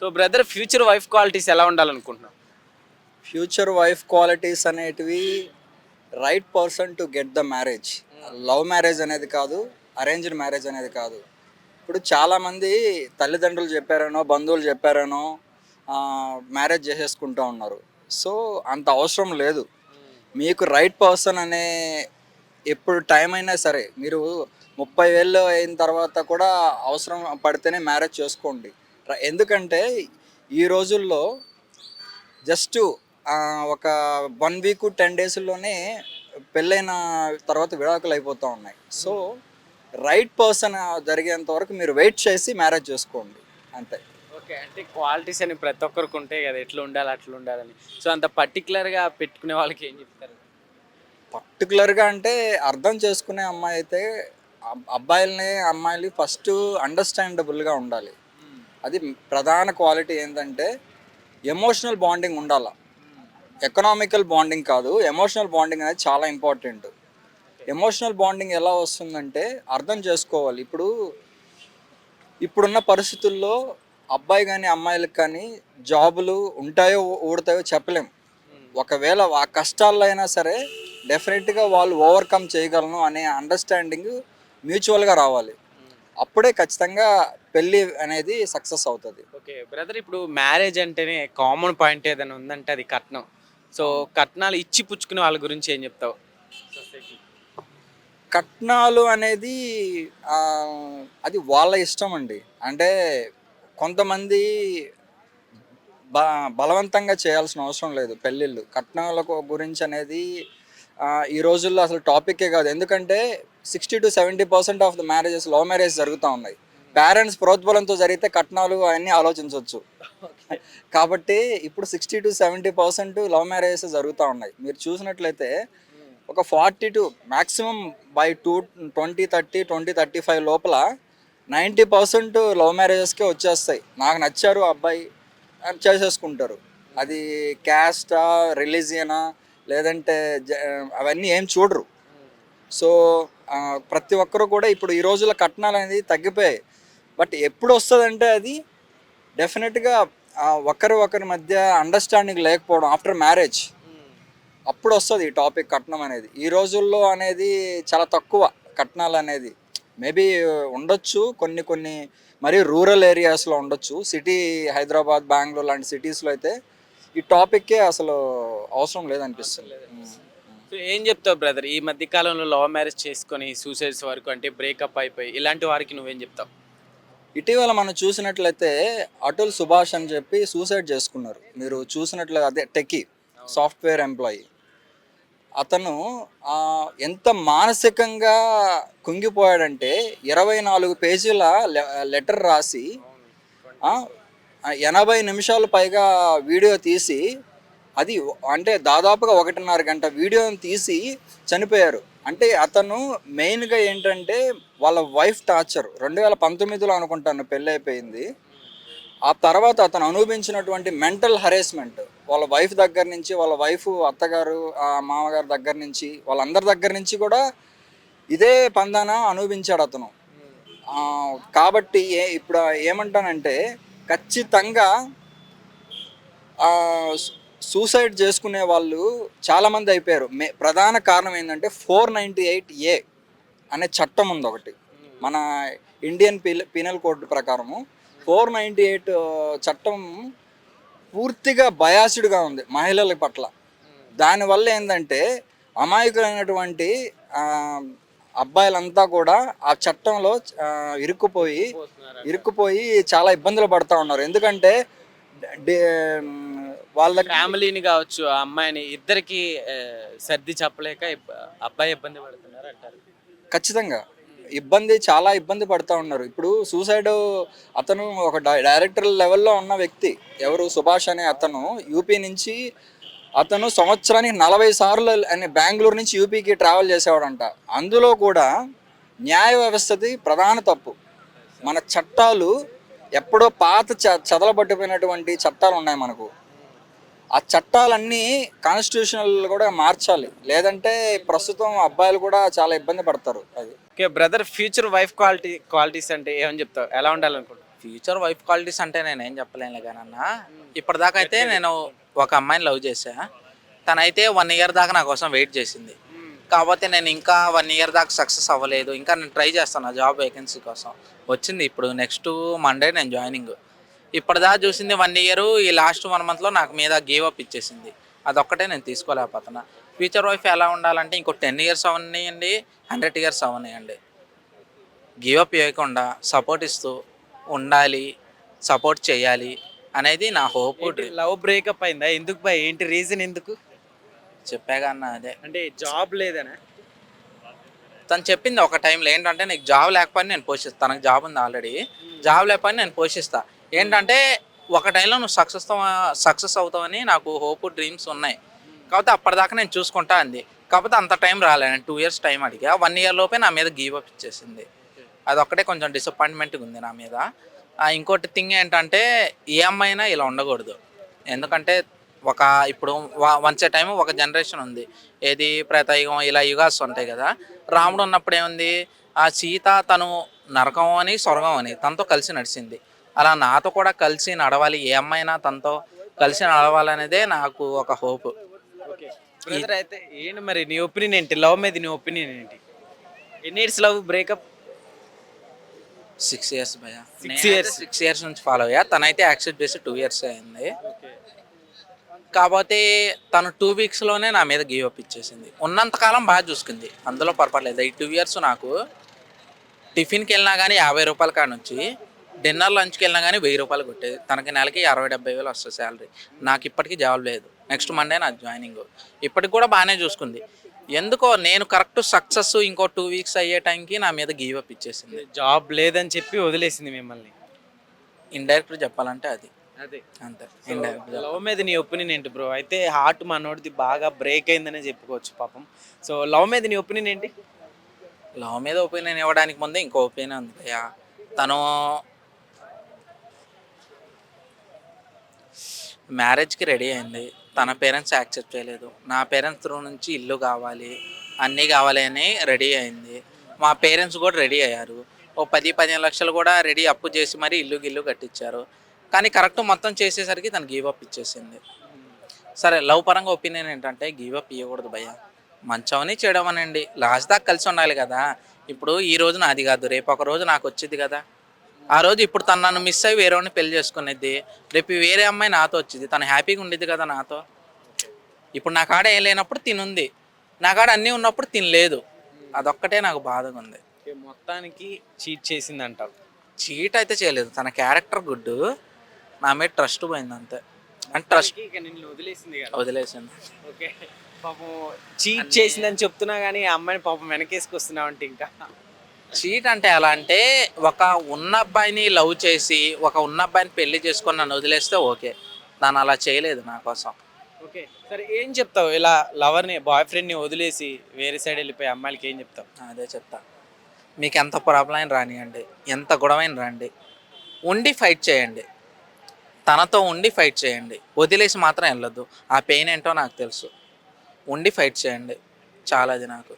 So brother, future wife qualities ఎలా ఉండాలనుకుంటున్నావు? Future wife qualities అనేటివి right person to get the marriage. Love marriage అనేది కాదు, arranged marriage అనేది కాదు. ఇప్పుడు చాలామంది తల్లిదండ్రులు చెప్పారనో బంధువులు చెప్పారనో మ్యారేజ్ చేసేసుకుంటూ ఉన్నారు. సో అంత అవసరం లేదు. మీకు రైట్ పర్సన్ అనే ఎప్పుడు టైం అయినా సరే మీరు 30 ఏళ్ళు అయిన తర్వాత కూడా అవసరం పడితేనే మ్యారేజ్ చేసుకోండి. ఎందుకంటే ఈ రోజుల్లో జస్ట్ ఒక 1 వీక్ 10 డేస్లోనే పెళ్ళైన తర్వాత విడాకులు అయిపోతూ ఉన్నాయి. సో రైట్ పర్సన్ జరిగేంత వరకు మీరు వెయిట్ చేసి మ్యారేజ్ చేసుకోండి అంతే. ఓకే, అంటే క్వాలిటీస్ అని ప్రతి ఒక్కరికి ఉంటాయి కదా, ఎట్లా ఉండాలి అట్లా ఉండాలని. సో అంత పర్టికులర్గా పెట్టుకునే వాళ్ళకి ఏం చెప్తారు? పర్టికులర్గా అంటే అర్థం చేసుకునే అమ్మాయి అయితే అబ్బాయిలని అమ్మాయిలు ఫస్ట్ అండర్స్టాండబుల్గా ఉండాలి. అది ప్రధాన క్వాలిటీ. ఏంటంటే ఎమోషనల్ బాండింగ్ ఉండాలి. ఎకనామికల్ బాండింగ్ కాదు, ఎమోషనల్ బాండింగ్ అనేది చాలా ఇంపార్టెంట్. ఎమోషనల్ బాండింగ్ ఎలా వస్తుందంటే అర్థం చేసుకోవాలి. ఇప్పుడున్న పరిస్థితుల్లో అబ్బాయి కానీ అమ్మాయిలకు కానీ జాబులు ఉంటాయో ఊడతాయో చెప్పలేం. ఒకవేళ ఆ కష్టాల్లో అయినా సరే డెఫినెట్గా వాళ్ళు ఓవర్కమ్ చేయగలను అనే అండర్స్టాండింగ్ మ్యూచువల్గా రావాలి. అప్పుడే ఖచ్చితంగా పెళ్ళి అనేది సక్సెస్ అవుతుంది. ఓకే బ్రదర్, ఇప్పుడు మ్యారేజ్ అంటేనే కామన్ పాయింట్ ఏదైనా ఉందంటే అది కట్నం. సో కట్నాలు ఇచ్చి పుచ్చుకునే వాళ్ళ గురించి ఏం చెప్తావు? సొసైటీ కట్నాలు అనేది అది వాళ్ళ ఇష్టం అండి. అంటే కొంతమంది బలవంతంగా చేయాల్సిన అవసరం లేదు పెళ్ళిళ్ళు. కట్నాల గురించి అనేది ఈ రోజుల్లో అసలు టాపికే కాదు. ఎందుకంటే 60-70% of the marriages love marriage జరుగుతూ ఉన్నాయి. పేరెంట్స్ ప్రోద్బలంతో జరిగితే కట్నాలు అవన్నీ ఆలోచించవచ్చు. కాబట్టి ఇప్పుడు 60-70% లవ్ మ్యారేజెస్ జరుగుతూ ఉన్నాయి. మీరు చూసినట్లయితే ఒక 42 మ్యాక్సిమం బై 2030 2035 లోపల 90% లవ్ మ్యారేజెస్కే వచ్చేస్తాయి. నాకు నచ్చారు అబ్బాయి అని చేసేసుకుంటారు. అది క్యాస్టా, రిలీజియనా, లేదంటే అవన్నీ ఏం చూడరు. సో ప్రతి ఒక్కరు కూడా ఇప్పుడు ఈ రోజుల్లో కట్నాలు అనేది తగ్గిపోయాయి. బట్ ఎప్పుడు వస్తుందంటే అది డెఫినెట్గా ఒకరి మధ్య అండర్స్టాండింగ్ లేకపోవడం ఆఫ్టర్ మ్యారేజ్ అప్పుడు వస్తుంది ఈ టాపిక్ కట్నం అనేది. ఈ రోజుల్లో అనేది చాలా తక్కువ కట్నాలు అనేది. మేబీ ఉండొచ్చు కొన్ని మరీ రూరల్ ఏరియాస్లో ఉండొచ్చు. సిటీ హైదరాబాద్, బెంగళూరు లాంటి సిటీస్లో అయితే ఈ టాపిక్కే అసలు అవసరం లేదనిపిస్తుంది. సో ఏం చెప్తావు బ్రదర్, ఈ మధ్య కాలంలో లవ్ మ్యారేజ్ చేసుకొని సూసైడ్స్ వరకు అంటే బ్రేకప్ అయిపోయి ఇలాంటి వారికి నువ్వేం చెప్తావు? ఇటీవల మనం చూసినట్లయితే అటుల్ సుభాష్ అని చెప్పి సూసైడ్ చేసుకున్నారు. మీరు చూసినట్లు అదే టెకీ సాఫ్ట్వేర్ ఎంప్లాయీ. అతను ఎంత మానసికంగా కుంగిపోయాడంటే 24 పేజీల లెటర్ రాసి 80 నిమిషాలు పైగా వీడియో తీసి, అది అంటే దాదాపుగా 1.5 గంట వీడియోని తీసి చనిపోయారు. అంటే అతను మెయిన్గా ఏంటంటే వాళ్ళ వైఫ్ టార్చర్. 2019లో అనుకుంటాను పెళ్ళి అయిపోయింది. ఆ తర్వాత అతను అనుభవించినటువంటి మెంటల్ హెరాస్మెంట్ వాళ్ళ వైఫ్ దగ్గర నుంచి, వాళ్ళ వైఫ్ అత్తగారు మామగారు దగ్గర నుంచి, వాళ్ళందరి దగ్గర నుంచి కూడా ఇదే పందాన అనుభవించాడు అతను. కాబట్టి ఇప్పుడు ఏమంటానంటే ఖచ్చితంగా సూసైడ్ చేసుకునే వాళ్ళు చాలామంది అయిపోయారు. ప్రధాన కారణం ఏంటంటే 498A అనే చట్టం ఉంది ఒకటి మన ఇండియన్ పీనల్ కోడ్ ప్రకారము. 498 చట్టం పూర్తిగా బయాస్డ్గా ఉంది మహిళల పట్ల. దానివల్ల ఏంటంటే అమాయకులైనటువంటి అబ్బాయిలంతా కూడా ఆ చట్టంలో ఇరుక్కుపోయి చాలా ఇబ్బందులు పడుతూ ఉన్నారు. ఎందుకంటే వాళ్ళ ఫ్యామిలీని కావచ్చు, ఆ అమ్మాయిని ఇద్దరికి సర్ది చెప్పలేక అబ్బాయి ఇబ్బంది పడుతున్నారు అంటారు. ఖచ్చితంగా చాలా ఇబ్బంది పడుతూ ఉన్నారు. ఇప్పుడు సూసైడ్ అతను ఒక డైరెక్టర్ లెవెల్లో ఉన్న వ్యక్తి. ఎవరు? సుభాష్ అనే అతను యూపీ నుంచి అతను సంవత్సరానికి 40 సార్లు అని బెంగళూరు నుంచి యూపీకి ట్రావెల్ చేసేవాడంట. అందులో కూడా న్యాయ వ్యవస్థది ప్రధాన తప్పు. మన చట్టాలు ఎప్పుడో పాత చదలబట్టిపోయినటువంటి చట్టాలు ఉన్నాయి మనకు. ఆ చట్టాలన్నీ కాన్స్టిట్యూషనల్ కూడా మార్చాలి. లేదంటే ప్రస్తుతం అబ్బాయిలు కూడా చాలా ఇబ్బంది పడతారు. అది okay brother, future wife qualities అంటే ఏమని చెప్తావు? ఎలా ఉండాలనుకుంటున్నావు? ఫ్యూచర్ వైఫ్ క్వాలిటీస్ అంటే నేనేం చెప్పలేనులే కానీ అన్న, ఇప్పటిదాకా అయితే నేను ఒక అమ్మాయిని లవ్ చేశా. తనైతే 1 ఇయర్ దాకా నా కోసం వెయిట్ చేసింది. కాకపోతే నేను ఇంకా 1 ఇయర్ దాకా సక్సెస్ అవ్వలేదు. ఇంకా నేను ట్రై చేస్తాను జాబ్ వేకెన్సీ కోసం. వచ్చింది ఇప్పుడు నెక్స్ట్ మండే నేను జాయినింగ్. ఇప్పటిదాకా చూసింది 1 ఇయర్, ఈ లాస్ట్ 1 మంత్లో నాకు మీద గివ్ అప్ ఇచ్చేసింది. అదొక్కటే నేను తీసుకోలేకపోతున్నా. ఫ్యూచర్ వైఫ్ ఎలా ఉండాలంటే ఇంకో 10 ఇయర్స్ అవనియండి, 100 ఇయర్స్ అవనియండి, గివ్ అప్ ఇవ్వకుండా సపోర్ట్ ఇస్తూ ఉండాలి, సపోర్ట్ చేయాలి అనేది నా హోప్ డ్రీమ్. లవ్ బ్రేకప్ అయిందా? ఎందుకు భయ్? ఏంటి రీజన్ ఎందుకు? చెప్పాగా అన్న అదే. అంటే జాబ్ లేదనా? తను చెప్పింది ఒక టైంలో ఏంటంటే, నీకు జాబ్ లేకపోయినా నేను పోషిస్తాను. తనకు జాబ్ ఉంది ఆల్రెడీ. జాబ్ లేకపోయినా నేను పోషిస్తా. ఏంటంటే ఒక టైంలో నువ్వు సక్సెస్ అవుతావని నాకు హోప్ డ్రీమ్స్ ఉన్నాయి. కాకపోతే అప్పటిదాకా నేను చూసుకుంటా అంది. కాకపోతే అంత టైం రాలేదు. నేను 2 ఇయర్స్ టైం అడిగా. 1 ఇయర్ లోపే నా మీద గివ్ అప్ ఇచ్చేసింది. అదొక్కటే కొంచెం డిసప్పాయింట్మెంట్గా ఉంది నా మీద. ఇంకోటి థింగ్ ఏంటంటే, ఏ అమ్మాయినా ఇలా ఉండకూడదు. ఎందుకంటే ఇప్పుడు వన్స్ ఏ టైం ఒక జనరేషన్ ఉంది. ఏది త్రేతాయుగం, ఇలా యుగాస్ ఉంటాయి కదా. రాముడు ఉన్నప్పుడు ఏముంది, ఆ సీత తను నరకం అని స్వర్గం అని తనతో కలిసి నడిచింది. అలా నాతో కూడా కలిసి నడవాలి, ఏ అమ్మాయినా తనతో కలిసి నడవాలనేదే నాకు ఒక హోప్. బ్రదర్ అయితే ఏంటి మరి నీ ఒపీనియన్ ఏంటి? లవ్ మీద నీ ఒపీనియన్ ఏంటి? ఎన్ని ఇయర్స్ లవ్ బ్రేకప్? 6 ఇయర్స్ భయ. 6 years. 6 ఇయర్స్ నుంచి ఫాలో అయ్యా. తనైతే యాక్సెప్ట్ చేసి 2 ఇయర్స్ అయింది. కాకపోతే తను 2 వీక్స్లోనే నా మీద గివ్ అప్ ఇచ్చేసింది. ఉన్నంతకాలం బాగా చూసుకుంది, అందులో పొరపడలేదు. ఈ 2 ఇయర్స్ నాకు టిఫిన్కి వెళ్ళినా కానీ 50 రూపాయల కాడ నుంచి డిన్నర్ లంచ్కి వెళ్ళినా కానీ 1000 రూపాయలు కొట్టేది. తనకి నెలకి 60-70 వేలు వస్తుంది శాలరీ. నాకు ఇప్పటికీ జాబ్ లేదు. నెక్స్ట్ మండే నా జాయినింగ్. ఇప్పటికి కూడా బాగానే చూసుకుంది. ఎందుకో నేను కరెక్ట్ సక్సెస్ ఇంకో 2 వీక్స్ అయ్యే టైంకి నా మీద గివ్ అప్ ఇచ్చేసింది. జాబ్ లేదని చెప్పి వదిలేసింది మిమ్మల్ని. ఇండైరెక్ట్ చెప్పాలంటే అది అదే అంతే. ఇండైరెక్ట్ లవ్ మీద నీ ఒపీనియన్ ఏంటి బ్రో? అయితే హార్ట్ మనోడిది బాగా బ్రేక్ అయిందనే చెప్పుకోవచ్చు పాపం. సో లవ్ మీద నీ ఒపీనియన్ ఏంటి? లవ్ మీద ఒపీనియన్ ఇవ్వడానికి ముందే ఇంకో ఒపీనియన్ ఉంది భయ్యా. తను మ్యారేజ్కి రెడీ అయింది. తన పేరెంట్స్ యాక్సెప్ట్ చేయలేదు. నా పేరెంట్స్ త్రూ నుంచి ఇల్లు కావాలి, అన్నీ కావాలి అని రెడీ అయింది. మా పేరెంట్స్ కూడా రెడీ అయ్యారు. ఓ 10-15 లక్షలు కూడా రెడీ అప్పు చేసి మరీ ఇల్లు కట్టించారు. కానీ కరెక్ట్ మొత్తం చేసేసరికి తను గివ్ అప్ ఇచ్చేసింది. సరే, లవ్ పరంగా ఒపీనియన్ ఏంటంటే గివ్ అప్ ఇవ్వకూడదు భయ్య. మంచమని చెడమనండి, లాస్ట్ దాకా కలిసి ఉండాలి కదా. ఇప్పుడు ఈ రోజు నాది కాదు, రేపు ఒక రోజు నాకు వచ్చింది కదా. ఆ రోజు ఇప్పుడు తను నన్ను మిస్ అయ్యి వేరేవాడిని పెళ్లి చేసుకునేది, రేపు వేరే అమ్మాయి నాతో వచ్చింది, తను హ్యాపీగా ఉండేది కదా నాతో. ఇప్పుడు నా కాడ ఏం లేనప్పుడు తినుంది, నా కాడ అన్నీ ఉన్నప్పుడు తినలేదు. అదొక్కటే నాకు బాధగా ఉంది. మొత్తానికి చీట్ చేసింది అంటావు? చీట్ అయితే చేయలేదు, తన క్యారెక్టర్ గుడ్, నా మీద ట్రస్ట్ పోయింది అంతే. అంటే ట్రస్ట్ నిన్ను వదిలేసింది కదా. వదిలేసింది. ఓకే, పాపం చీట్ చేసిందని చెప్తున్నా కానీ ఆ అమ్మాయిని పాపం వెనకేసుకొస్తున్నావు అంటే ఇంకా చీట్ అంటే ఎలా అంటే, ఒక ఉన్న అబ్బాయిని లవ్ చేసి ఒక ఉన్న అబ్బాయిని పెళ్లి చేసుకొని నన్ను వదిలేస్తే ఓకే. తను అలా చేయలేదు నా కోసం. ఓకే, సరే ఏం చెప్తావు ఇలా లవర్ని, బాయ్ ఫ్రెండ్ని వదిలేసి వేరే సైడ్ వెళ్ళిపోయి అమ్మాయిలకి ఏం చెప్తావు? అదే చెప్తా, మీకు ఎంత ప్రాబ్లం అయినా రానియండి, ఎంత గొడవైనా రండి, ఉండి ఫైట్ చేయండి, తనతో ఉండి ఫైట్ చేయండి, వదిలేసి మాత్రం వెళ్ళొద్దు. ఆ పెయిన్ ఏంటో నాకు తెలుసు. ఉండి ఫైట్ చేయండి, చాలా అది నాకు.